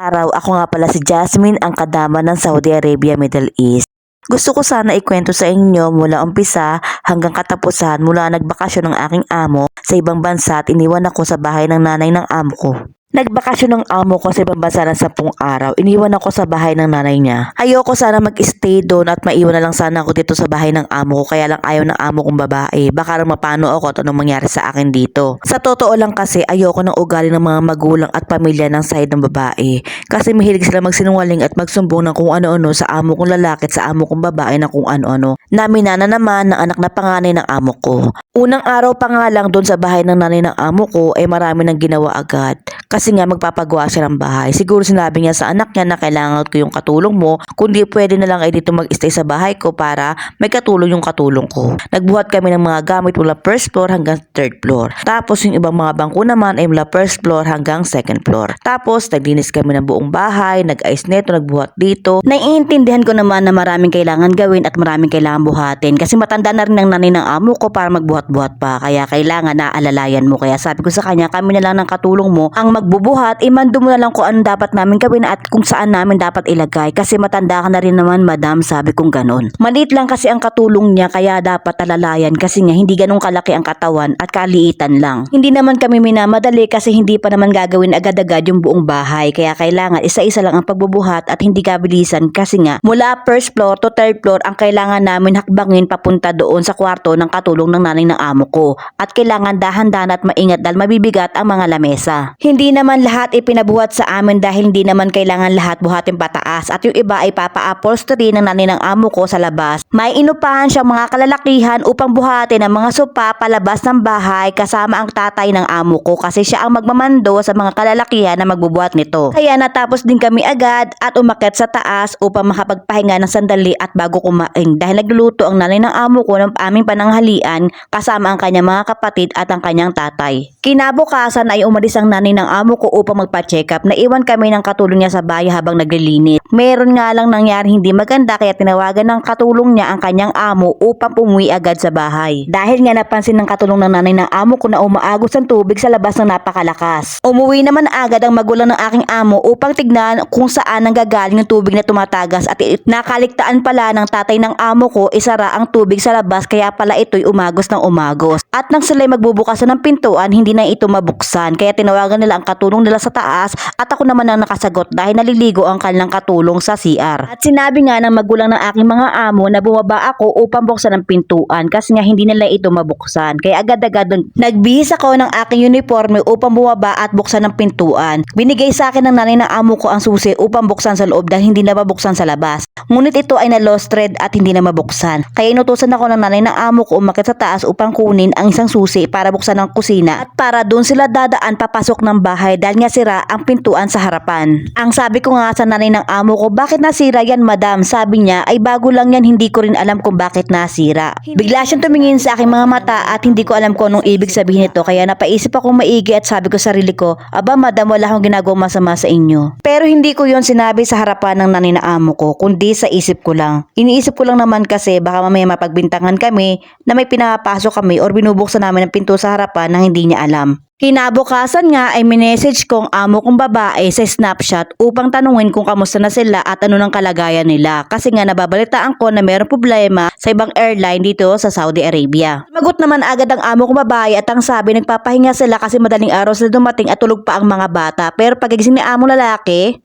araw, ako nga pala si Jasmine, ang kadama ng Saudi Arabia, Middle East. Gusto ko sana ikwento sa inyo mula umpisa hanggang katapusan mula nagbakasyon ng aking amo sa ibang bansa at iniwan ako sa bahay ng nanay ng amo ko. Nagbakasyon ng amo ko sa ibang bansa ng 10 araw. Iniwan ako sa bahay ng nanay niya. Ayoko sana mag-stay doon at maiwan na lang sana ako dito sa bahay ng amo ko. Kaya lang ayaw ng amo kong babae. Baka lang mapano ako at anong mangyari sa akin dito. Sa totoo lang kasi ayoko ng ugali ng mga magulang at pamilya ng side ng babae. Kasi mahilig sila magsinungaling at magsumbong ng kung ano-ano sa amo kong lalaki at sa amo kong babae na kung ano-ano. Naminana naman ng anak na panganay ng amo ko. Unang araw pa nga lang doon sa bahay ng nanay ng amo ko ay marami nang ginawa agad. Kasi nga magpapagawa siya ng bahay. Siguro sinabi niya sa anak niya na kailangan ko yung katulong mo. Kundi pwede na lang ay dito mag-stay sa bahay ko para may katulong yung katulong ko. Nagbuhat kami ng mga gamit mula first floor hanggang third floor. Tapos yung ibang mga bangko naman ay mula first floor hanggang second floor. Tapos naglinis kami ng buong bahay, nag-ayos neto, nagbuhat dito. Naiintindihan ko naman na maraming kailangan gawin at maraming kailangan buhatin. Kasi matanda na rin ang nanay ng amo ko para magbuhat-buhat pa. Kaya kailangan na alalayan mo. Kaya sabi ko sa kanya, kami na lang ng katulong mo ang magbubuhat, imando mo na lang kung ano dapat namin gawin at kung saan namin dapat ilagay kasi matanda ka na rin naman madam, sabi kong ganon. Maliit lang kasi ang katulong niya kaya dapat alalayan kasi nga hindi ganun kalaki ang katawan at kaliitan lang. Hindi naman kami minamadali kasi hindi pa naman gagawin agad-agad yung buong bahay kaya kailangan isa-isa lang ang pagbubuhat at hindi kabilisan kasi nga mula first floor to third floor ang kailangan namin hakbangin papunta doon sa kwarto ng katulong ng nanay ng amo ko at kailangan dahan-dahan at maingat dahil mabibigat ang mga lamesa. Hindi naman lahat ipinabuhat sa amin dahil hindi naman kailangan lahat buhatin pataas at yung iba ay papa-upholstery ng nanay ng amo ko sa labas. May inupahan siyang mga kalalakihan upang buhatin ang mga sopa palabas ng bahay kasama ang tatay ng amo ko kasi siya ang magmamando sa mga kalalakihan na magbubuhat nito. Kaya natapos din kami agad at umakyat sa taas upang makapagpahinga ng sandali at bago kumain dahil nagluluto ang nanay ng amo ko ng aming pananghalian kasama ang kanyang mga kapatid at ang kanyang tatay. Kinabukasan ay umalis ang nanay ng amo ko upang magpa-check up. Naiwan kami ng katulong niya sa bahay habang naglilinis. Meron nga lang nangyari hindi maganda kaya tinawagan ng katulong niya ang kanyang amo upang pumuwi agad sa bahay. Dahil nga napansin ng katulong ng nanay ng amo ko na umaagos ang tubig sa labas ng napakalakas. Umuwi naman agad ang magulang ng aking amo upang tignan kung saan nanggagaling yung tubig na tumatagas at nakaligtaan pala ng tatay ng amo ko isara ang tubig sa labas kaya pala ito'y umagos ng umagos. At nang sila'y magbubukasan ng pintuan hindi na ito mabuksan kaya tinawagan nila ang katulong nila sa taas at ako naman ang nakasagot dahil naliligo ang kanilang katulong sa CR. At sinabi nga ng magulang ng aking mga amo na bumaba ako upang buksan ang pintuan kasi nga hindi nila ito mabuksan. Kaya agad-agad nagbihis ako ng aking uniforme upang bumaba at buksan ang pintuan. Binigay sa akin ng nanay ng amo ko ang susi upang buksan sa loob dahil hindi na mabuksan sa labas. Ngunit ito ay na lost thread at hindi na mabuksan. Kaya inutusan ako ng nanay ng amo ko umakyat sa taas upang kunin ang isang susi para buksan ang kusina at para doon sila dadaan papasok ng bahay dahil nga sira ang pintuan sa harapan. Ang sabi ko nga sa nanay ng amo ko, bakit nasira yan madam? Sabi niya, ay bago lang yan, hindi ko rin alam kung bakit nasira. Bigla siyang tumingin sa aking mga mata at hindi ko alam kung anong ibig sabihin nito kaya napaisip akong maigi at sabi ko sa sarili ko, aba madam wala akong ginagawang masama sa inyo. Pero hindi ko yon sinabi sa harapan ng nanay ng amo ko, kundi sa isip ko lang. Iniisip ko lang naman kasi baka mamaya mapagbintangan kami na may pinapasok kami or binubuksan namin ang pinto sa harapan na hindi niya alam. Kinabukasan nga ay minessage kong amo kong babae sa Snapchat upang tanungin kung kamusta na sila at ano ng kalagayan nila kasi nga nababalitaan ko na mayroong problema sa ibang airline dito sa Saudi Arabia. Sumagot naman agad ang amo kong babae at ang sabi nagpapahinga sila kasi madaling araw sila dumating at tulog pa ang mga bata pero pagigising ni amo lalaki